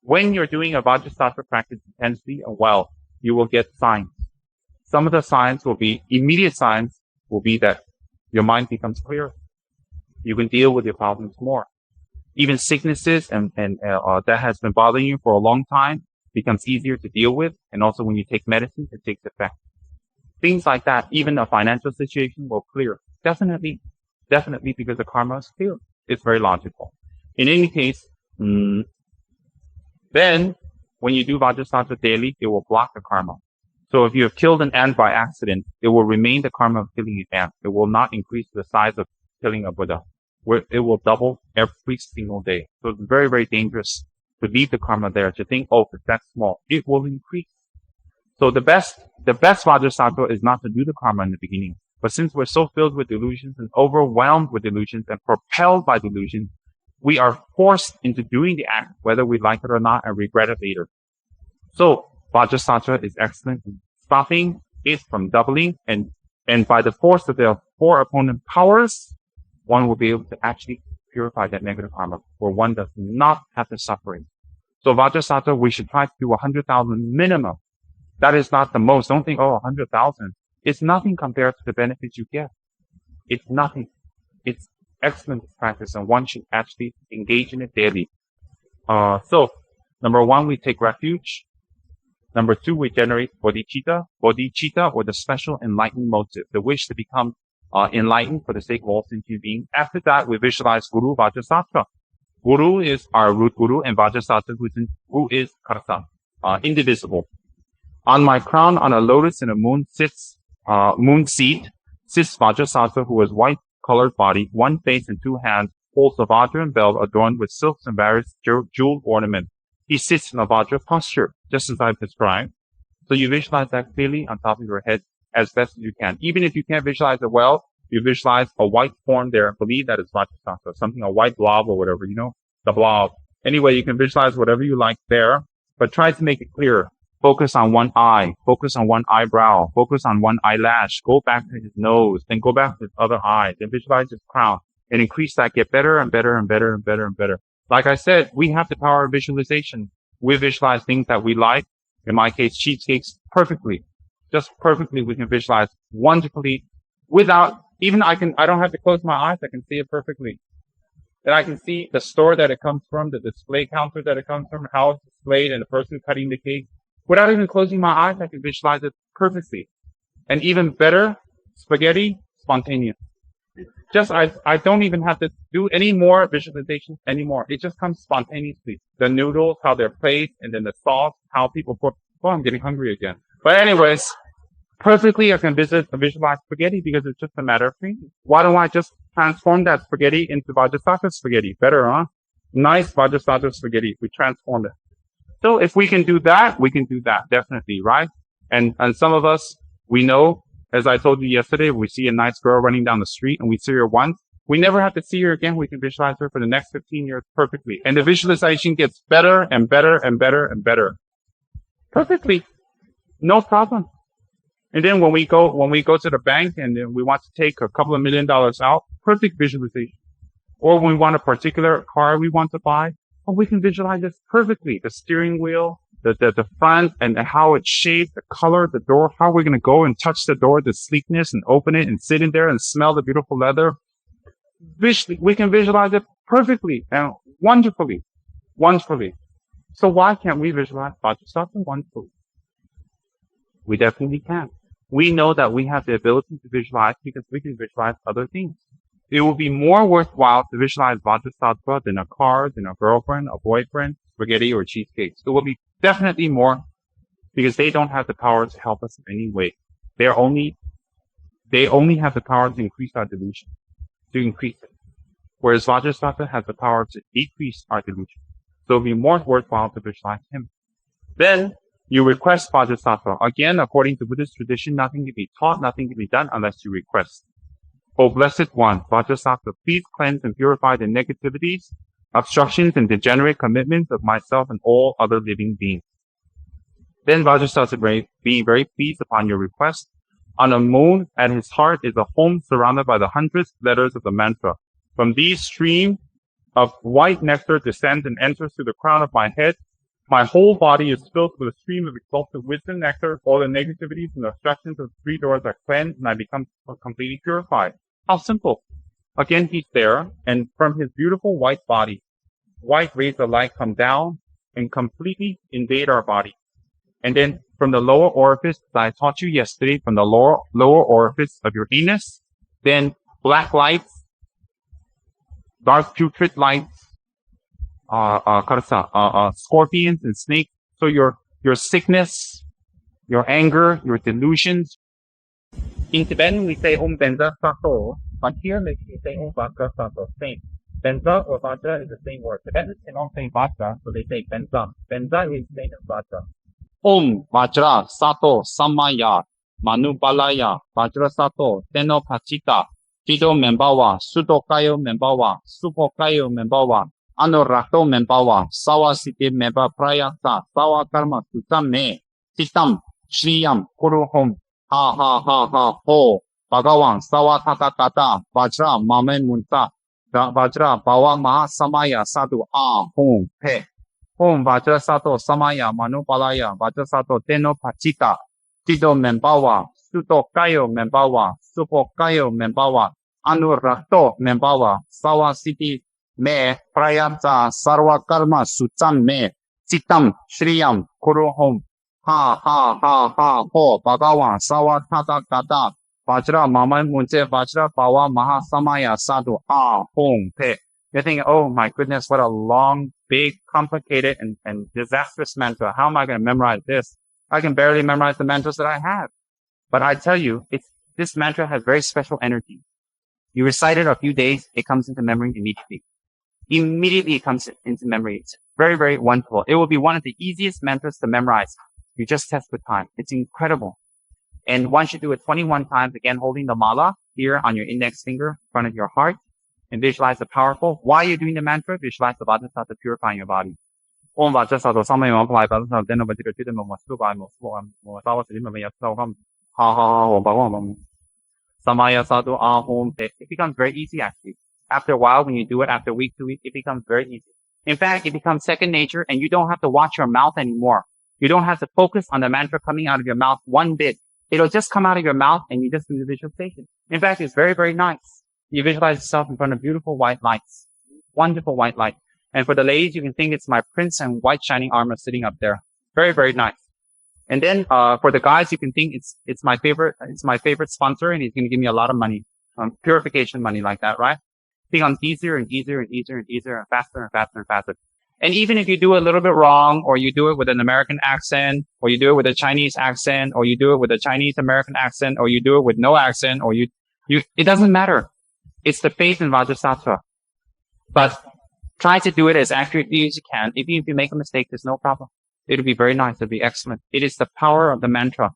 When you're doing a Vajrasattva practice intensely and well, you will get signs. Some of the signs will be, immediate signs will be that your mind becomes clearer. You can deal with your problems more. Even sicknesses and that has been bothering you for a long time becomes easier to deal with. And also when you take medicine, it takes effect. Things like that, even a financial situation will clear. Definitely because the karma is clear. It's very logical. In any case, then when you do Vajrasattva daily, it will block the karma. So if you have killed an ant by accident, it will remain the karma of killing an ant. It will not increase the size of killing a Buddha, where it will double every single day. So it's very, very dangerous to leave the karma there, to think, oh, if that's small, it will increase. So the best Vajrasattva is not to do the karma in the beginning. But since we're so filled with delusions and overwhelmed with delusions and propelled by delusions, we are forced into doing the act, whether we like it or not, and regret it later. So Vajrasattva is excellent in stopping it from doubling, and by the force of the 4 opponent powers, one will be able to actually purify that negative karma, where one does not have the suffering. So Vajrasattva, we should try to do 100,000 minimum. That is not the most. Don't think, 100,000. It's nothing compared to the benefits you get. It's nothing. It's excellent practice, and one should actually engage in it daily. So, number 1, we take refuge. Number 2, we generate bodhicitta. Bodhicitta, or the special enlightened motive, the wish to become enlightened for the sake of all sentient beings. After that, we visualize Guru Vajrasattva. Guru is our root Guru, and Vajrasattva, who is Karsa, indivisible. On my crown, on a lotus in a moon seat, sits Vajrasattva, who has white-colored body, 1 face and 2 hands, holds a Vajra belt adorned with silks and various jeweled ornaments. He sits in a Vajra posture, just as I've described. So you visualize that clearly on top of your head as best as you can. Even if you can't visualize it well, you visualize a white form there. Believe that it's Vajrasattva, something, a white blob or whatever, the blob. Anyway, you can visualize whatever you like there, but try to make it clearer. Focus on one eye, focus on one eyebrow, focus on one eyelash, go back to his nose, then go back to his other eye, then visualize his crown, and increase that, get better and better and better and better and better. Like I said, we have the power of visualization. We visualize things that we like. In my case, cheesecakes perfectly. Just perfectly, we can visualize wonderfully without, I don't have to close my eyes, I can see it perfectly. Then I can see the store that it comes from, the display counter that it comes from, how it's displayed, and the person cutting the cake. Without even closing my eyes, I can visualize it perfectly. And even better, spaghetti, spontaneous. I don't even have to do any more visualization anymore. It just comes spontaneously. The noodles, how they're placed, and then the sauce, how people put, I'm getting hungry again. But anyways, perfectly I can visualize spaghetti because it's just a matter of thinking. Why don't I just transform that spaghetti into Vajrasattva spaghetti? Better, huh? Nice Vajrasattva spaghetti. We transformed it. So if we can do that, we can do that, definitely, right? And some of us, we know, as I told you yesterday, we see a nice girl running down the street and we see her once. We never have to see her again. We can visualize her for the next 15 years perfectly. And the visualization gets better and better and better and better. Perfectly. No problem. And then when we go to the bank and we want to take a couple of $1 million out, perfect visualization. Or when we want a particular car we want to buy, we can visualize this perfectly. The steering wheel, the front, and how it's shaped, the color, the door, how we're going to go and touch the door, the sleekness, and open it and sit in there and smell the beautiful leather. We can visualize it perfectly and wonderfully. So why can't we visualize Vajrasattva wonderfully? We definitely can. We know that we have the ability to visualize because we can visualize other things. It will be more worthwhile to visualize Vajrasattva than a car, than a girlfriend, a boyfriend, spaghetti, or cheesecakes. It will be definitely more because they don't have the power to help us in any way. They only have the power to increase our delusion, to increase it. Whereas Vajrasattva has the power to decrease our delusion. So it will be more worthwhile to visualize him. Then you request Vajrasattva. Again, according to Buddhist tradition, nothing can be taught, nothing can be done unless you request. O Blessed One, Vajrasattva, please cleanse and purify the negativities, obstructions, and degenerate commitments of myself and all other living beings. Then Vajrasattva, being very pleased upon your request, on a moon at his heart is a home surrounded by the 100 letters of the mantra. From these stream of white nectar descends and enters through the crown of my head, My whole body is filled with a stream of exalted wisdom nectar. All the negativities and obstructions of the 3 doors are cleansed, and I become completely purified. How simple. Again, he's there, and from his beautiful white body, white rays of light come down and completely invade our body. And then from the lower orifice that I taught you yesterday, from the lower orifice of your anus, then black lights, dark putrid lights, scorpions and snakes. So your sickness, your anger, your delusions. In Tibetan we say Om Benza Sato, but here we say Om Vajrasattva. Same. Benza or Vajra is the same word. Tibetans cannot say Vajra, so they say Benza. Benza is the same as Vajra. Om Vajra Sato Samaya Manubalaya Vajrasattva Teno Pachita Fido Membawa Sudokayo Membawa Supokayo Membawa Anorakto Membawa Sawa Siti Memba Prayasa Sawa Karma Sutam Me Sitam Shriyam Kuruhom Ha ha ha ha ho Bhagawan Sawa Tata Kata Vajra Mamen Munta Vajra Bawa Maha Samaya Sadhu Hum Pe Om Vajrasattva Samaya Manupalaya Vajrasattva Teno Pachita Tido Membawa Suto Kayo Membawa Supo Kayo Membawa Anurakto Membawa Sawa Siti Me Prayata Sarva Karma Sutam Me Sitam Shriyam Kuruhom Ha ha ha ha ho Bhagawan Sawa Tata Kata Vajra Mama Munte Vajra Bawa Maha Samaya Sadhu Hum Pe. You're thinking, oh my goodness, what a long, big, complicated, and disastrous mantra. How am I going to memorize this? I can barely memorize the mantras that I have. But I tell you, this mantra has very special energy. You recite it a few days, it comes into memory immediately. Immediately it comes into memory. It's very, very wonderful. It will be one of the easiest mantras to memorize. You just test with time. It's incredible. And once you do it 21 times, again, holding the mala here on your index finger in front of your heart, and visualize the powerful. While you're doing the mantra, visualize the Vajrasattva purifying your body. Om Vajrasattva Samaya Manupalaya Vajrasattva Teno Pachita Tido Membawa Sudokayo Membawa Sawa Siti Memba Prayata Ha ha ha Bhagawan Samaya Sadhu Hum Pe. It becomes very easy actually. After a while, when you do it after week to week, it becomes very easy. In fact, it becomes second nature, and you don't have to watch your mouth anymore. You don't have to focus on the mantra coming out of your mouth one bit. It'll just come out of your mouth, and you just do the visualization. In fact, it's very, very nice. You visualize yourself in front of beautiful white lights. Wonderful white light. And for the ladies, you can think it's my prince and white shining armor sitting up there. Very, very nice. And then, for the guys, you can think it's my favorite sponsor, and he's going to give me a lot of money. Purification money like that, right? It becomes easier and easier and easier and easier and faster and faster and faster. And even if you do it a little bit wrong, or you do it with an American accent, or you do it with a Chinese accent, or you do it with a Chinese American accent, or you do it with no accent, or it doesn't matter. It's the faith in Vajrasattva. But try to do it as accurately as you can. Even if you make a mistake, there's no problem. It'll be very nice. It'll be excellent. It is the power of the mantra.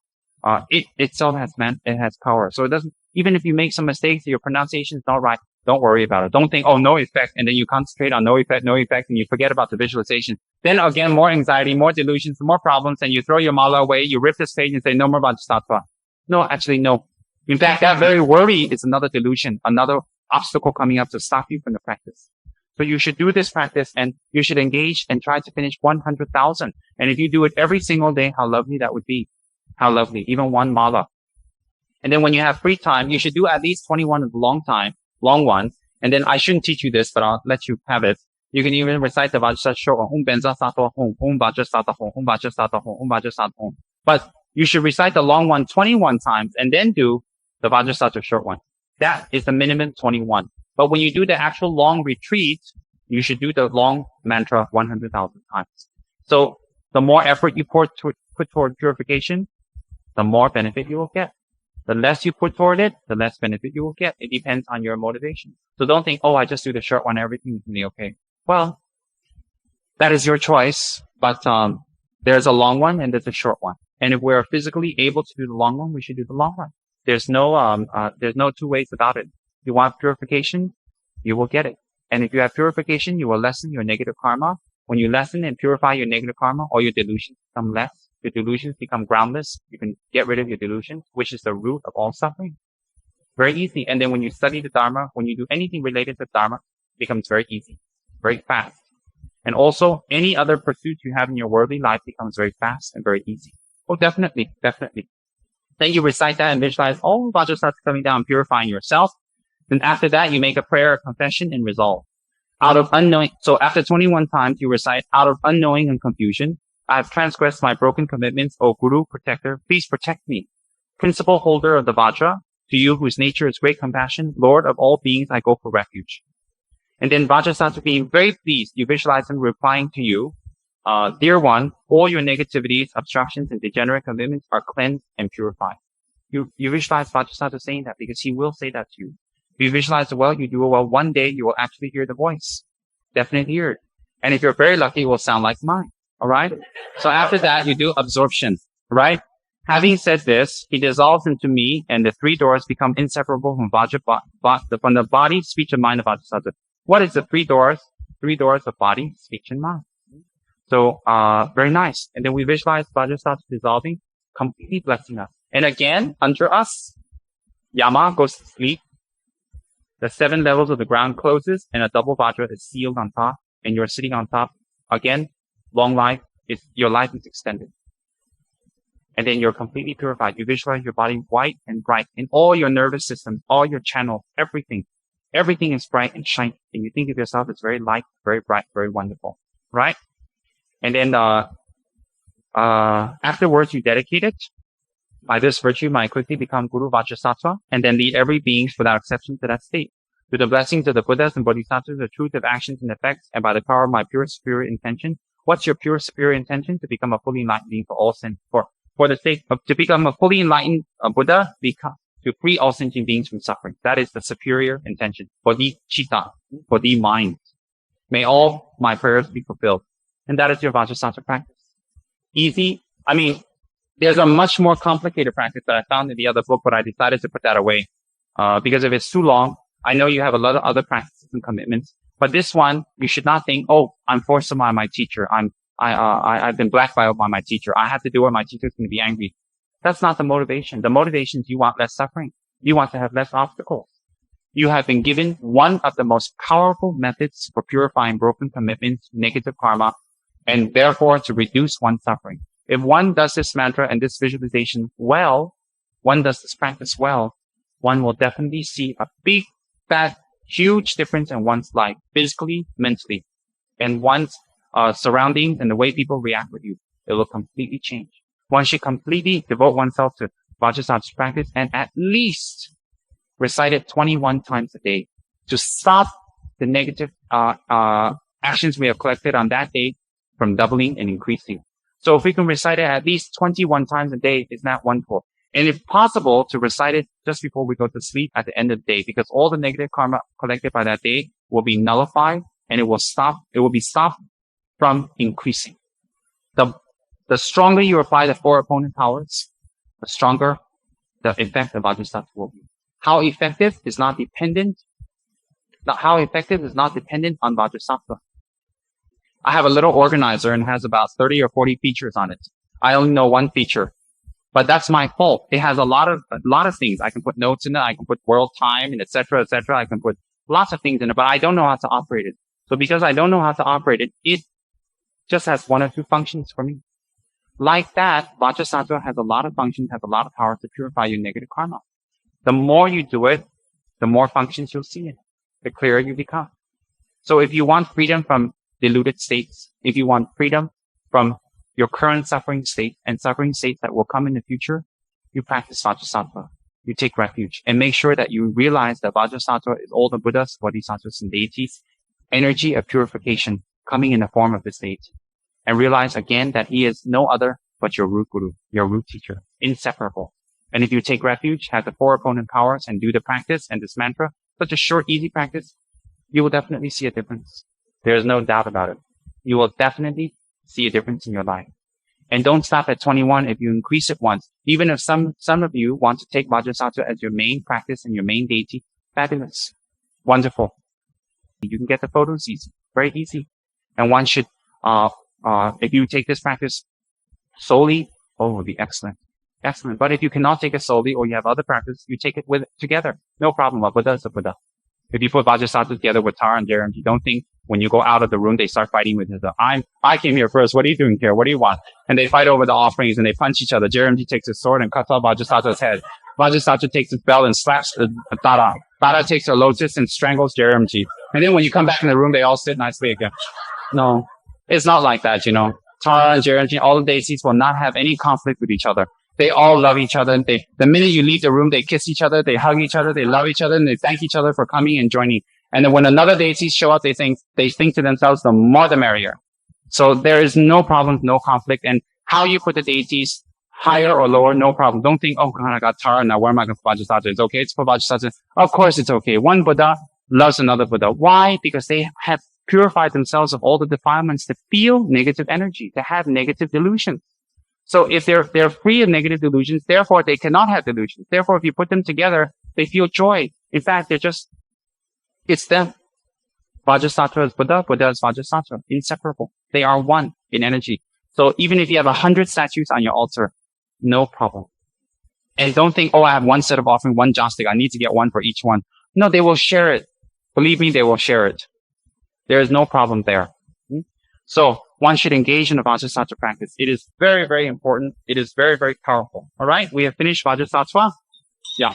It itself has power. So it doesn't, even if you make some mistakes, your pronunciation is not right, don't worry about it. Don't think, oh, no effect. And then you concentrate on no effect, and you forget about the visualization. Then again, more anxiety, more delusions, more problems, and you throw your mala away, you rip this page and say, no more Vajrasattva. No, actually, no. In fact, that very worry is another delusion, another obstacle coming up to stop you from the practice. So you should do this practice, and you should engage and try to finish 100,000. And if you do it every single day, how lovely that would be. How lovely. Even one mala. And then when you have free time, you should do at least 21 of the long ones. And then I shouldn't teach you this, but I'll let you have it. You can even recite the Vajrasattva short one. Om Benza Sato Hum, Om Vajrasattva Hum, Om Vajrasattva Hum, Om Vajrasattva Hum. But you should recite the long one 21 times and then do the Vajrasattva short one. That is the minimum 21. But when you do the actual long retreat, you should do the long mantra 100,000 times. So the more effort you put toward purification, the more benefit you will get. The less you put toward it, the less benefit you will get. It depends on your motivation. So don't think, oh, I just do the short one, everything is going to be okay. Well, that is your choice. But there's a long one and there's a short one. And if we're physically able to do the long one, we should do the long one. There's no two ways about it. If you want purification, you will get it. And if you have purification, you will lessen your negative karma. When you lessen and purify your negative karma, all your delusions become less. Your delusions become groundless. You can get rid of your delusions, which is the root of all suffering. Very easy. And then when you study the Dharma, when you do anything related to Dharma, it becomes very easy, very fast. And also, any other pursuit you have in your worldly life becomes very fast and very easy. Oh, definitely, definitely. Then you recite that and visualize all Vajrasattva coming down, purifying yourself. Then after that, you make a prayer, a confession, and resolve. Out of unknowing, so after 21 times, you recite, out of unknowing and confusion, I have transgressed my broken commitments. O Guru, protector, please protect me. Principal holder of the Vajra, to you whose nature is great compassion, Lord of all beings, I go for refuge. And then Vajrasattva being very pleased, you visualize him replying to you, dear one, all your negativities, obstructions, and degenerate commitments are cleansed and purified. You visualize Vajrasattva saying that because he will say that to you. If you visualize it well, you do it well, one day you will actually hear the voice. Definitely hear it. And if you're very lucky, it will sound like mine. Alright? So after that, you do absorption. Right? Having said this, he dissolves into me, and the three doors become inseparable from from the body, speech, and mind of Vajrasattva. What is the three doors? Three doors of body, speech, and mind. So, very nice. And then we visualize Vajrasattva dissolving, completely blessing us. And again, under us, Yama goes to sleep. The 7 levels of the ground closes, and a double Vajra is sealed on top, and you're sitting on top. Again, long life, your life is extended. And then you're completely purified. You visualize your body white and bright in all your nervous system, all your channels, everything. Everything is bright and shiny. And you think of yourself as very light, very bright, very wonderful. Right? And then, afterwards you dedicate it. By this virtue, might quickly become Guru Vajrasattva, and then lead every being without exception to that state. Through the blessings of the Buddhas and Bodhisattvas, the truth of actions and effects, and by the power of my pure superior intention. What's your pure superior intention? To become a fully enlightened being for all sin. For the sake of, to become a fully enlightened Buddha, to free all sentient beings from suffering. That is the superior intention. For the chitta, for the mind. May all my prayers be fulfilled. And that is your Vajrasattva practice. Easy. I mean, there's a much more complicated practice that I found in the other book, but I decided to put that away. Because if it's too long, I know you have a lot of other practices and commitments. But this one, you should not think, oh, I'm forced by my teacher. I've been blackballed by my teacher. I have to do it. My teacher's going to be angry. That's not the motivation. The motivation is you want less suffering. You want to have less obstacles. You have been given one of the most powerful methods for purifying broken commitments, negative karma, and therefore to reduce one's suffering. If one does this mantra and this visualization well, one does this practice well, one will definitely see a big, fat, huge difference in one's life, physically, mentally, and one's surroundings and the way people react with you. It will completely change. One should completely devote oneself to Vajrasattva's practice and at least recite it 21 times a day to stop the negative actions we have collected on that day from doubling and increasing. So if we can recite it at least 21 times a day, isn't that wonderful? And if possible, to recite it just before we go to sleep at the end of the day, because all the negative karma collected by that day will be nullified and it will be stopped from increasing. The stronger you apply the 4 opponent powers, the stronger the effect of Vajrasattva will be. How effective is not dependent on Vajrasattva. I have a little organizer and it has about 30 or 40 features on it. I only know one feature, but that's my fault. It has a lot of things. I can put notes in it. I can put world time and et cetera, et cetera. I can put lots of things in it, but I don't know how to operate it. So because I don't know how to operate it, it just has 1 or 2 functions for me. Like that, Vajrasattva has a lot of functions, has a lot of power to purify your negative karma. The more you do it, the more functions you'll see in it, the clearer you become. So if you want freedom from deluded states, if you want freedom from your current suffering state and suffering states that will come in the future, you practice Vajrasattva. You take refuge and make sure that you realize that Vajrasattva is all the Buddhas, Bodhisattvas, and deities, energy of purification coming in the form of this deity. And realize again that he is no other but your root guru, your root teacher, inseparable. And if you take refuge, have the 4 opponent powers, and do the practice and this mantra, such a short, easy practice, you will definitely see a difference. There is no doubt about it. You will definitely see a difference in your life. And don't stop at 21 if you increase it once. Even if some of you want to take Vajrasattva as your main practice and your main deity, fabulous. Wonderful. You can get the photos easy, very easy. And one should, if you take this practice solely, it would be excellent. Excellent. But if you cannot take it solely or you have other practice, you take it together. No problem. A Buddha is a Buddha. If you put Vajrasattva together with Tara and Dharamji, don't think When you go out of the room, they start fighting with each other. I came here first. What are you doing here? What do you want? And they fight over the offerings and they punch each other. Jeremji takes his sword and cuts off Vajrasattva's head. Vajrasattva takes his belt and slaps Tara. Tara takes her lotus and strangles Jeremji. And then when you come back in the room, they all sit nicely again. No, it's not like that, you know. Tara and Jeremji, all the deities will not have any conflict with each other. They all love each other. The minute you leave the room, they kiss each other, they hug each other, they love each other, and they thank each other for coming and joining. And then when another deity show up, they think to themselves, the more the merrier. So there is no problem, no conflict. And how you put the deities higher or lower, no problem. Don't think, oh God, I got Tara, now where am I going to put Vajrasattva? It's okay, it's for Vajrasattva. Of course it's okay. One Buddha loves another Buddha. Why? Because they have purified themselves of all the defilements to feel negative energy, to have negative delusions. So if they're free of negative delusions, therefore they cannot have delusions. Therefore, if you put them together, they feel joy. In fact, it's them. Vajrasattva is Buddha, Buddha is Vajrasattva. Inseparable. They are one in energy. So even if you have 100 statues on your altar, no problem. And don't think, oh, I have one set of offering, one joss-stick. I need to get one for each one. No, they will share it. Believe me, they will share it. There is no problem there. So one should engage in the Vajrasattva practice. It is very, very important. It is very, very powerful. All right? We have finished Vajrasattva. Yeah.